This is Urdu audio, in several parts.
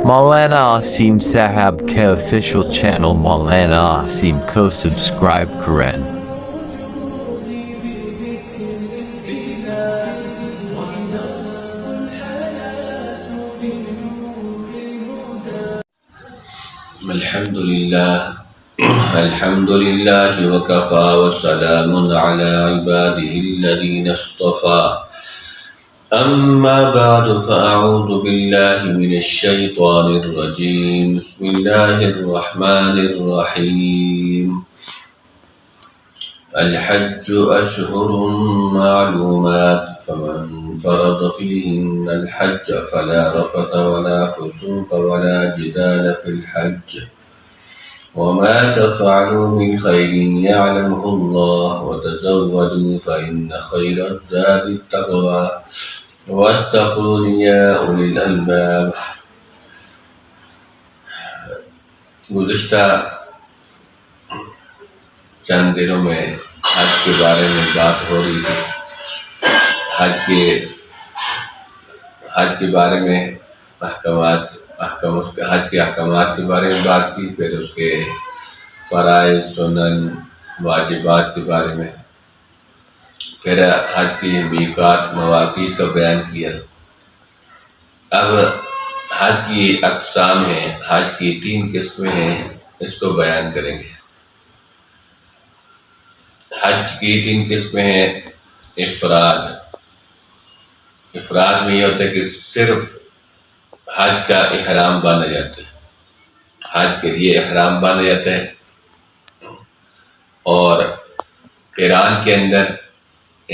مولانا عاصم صاحب کے official channel مولانا عاصم کو سبسکرائب کریں۔ الحمد لله وكفى وسلام على عباده الذين اصطفى أما بعد فأعوذ بالله من الشيطان الرجيم بسم الله الرحمن الرحيم الحج أشهر معلومات فمن فرض فيهن الحج فلا رفث ولا فسوق ولا جدال في الحج وما تفعلوا من خير يعلمه الله وتزودوا فإن خير الزاد التقوى واتقون يا أولي الألباب۔ گزشتہ چند دنوں میں حج کے بارے میں بات ہو رہی تھی۔ حج کے بارے میں حج کے احکامات کے بارے میں بات کی، پھر اس کے فرائض، سنن، واجبات کے بارے میں، پھر حج کی میقات، مواقیت کا بیان کیا۔ اب حج کی اقسام ہیں، حج کی 3 قسمیں ہیں، اس کو بیان کریں گے۔ حج کی 3 قسمیں ہیں۔ افراد میں یہ ہوتا ہے کہ صرف حج کا احرام باندھا جاتا ہے، حج کے لیے احرام باندھا جاتا ہے، اور قران کے اندر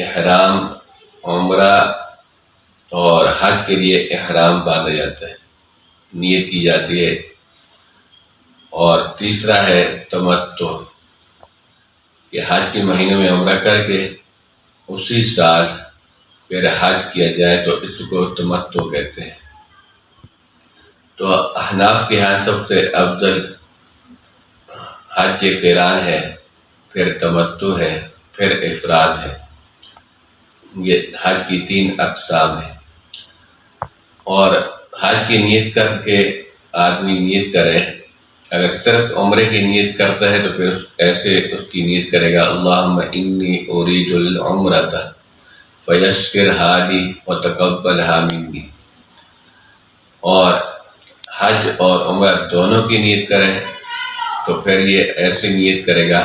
احرام، عمرہ اور حج کے لیے احرام باندھا جاتا ہے، نیت کی جاتی ہے۔ اور تیسرا ہے تمتع، کہ حج کے مہینے میں عمرہ کر کے اسی سال پھر حج کیا جائے تو اس کو تمتع کہتے ہیں۔ تو احناف کے ہاں سب سے افضل حج قران ہے، پھر تمتع ہے، پھر افراد ہے۔ یہ حج کی 3 اقسام ہیں۔ اور حج کی نیت کر کے آدمی نیت کرے، اگر صرف عمرے کی نیت کرتا ہے تو پھر ایسے اس کی نیت کرے گا، اللہم انی ارید العمرۃ فیسرھا لی وتقبلھا منی۔ اور حج اور عمرہ دونوں کی نیت کرے تو پھر یہ ایسے نیت کرے گا،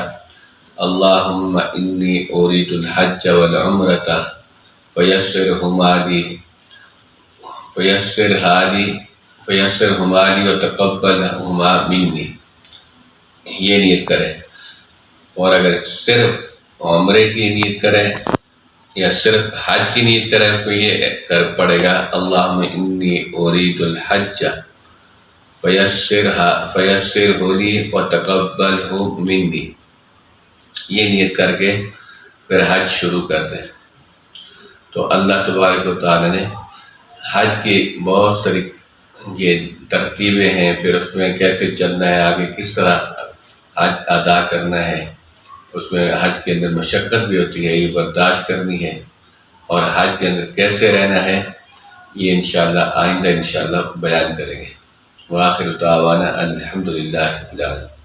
اللہم انی ارید الحج والعمرۃ فیسرھا لی وتقبلھا منی، یہ نیت کرے۔ اور اگر صرف عمرے کی نیت کرے یا صرف حج کی نیت کرے، اس کو یہ پڑے گا، اللہم انی ارید الحج فیسرہ لی وتقبلہ منی، یہ نیت کر کے پھر حج شروع کر دیں۔ تو اللہ تبارک و تعالی نے حج کی بہت ساری یہ ترتیبیں ہیں، پھر اس میں کیسے چلنا ہے، آگے کس طرح حج ادا کرنا ہے، اس میں حج کے اندر مشقت بھی ہوتی ہے، یہ برداشت کرنی ہے، اور حج کے اندر کیسے رہنا ہے، یہ انشاءاللہ آئندہ انشاءاللہ بیان کریں گے۔ وآخر دعوانا الحمدللہ رب العالمین۔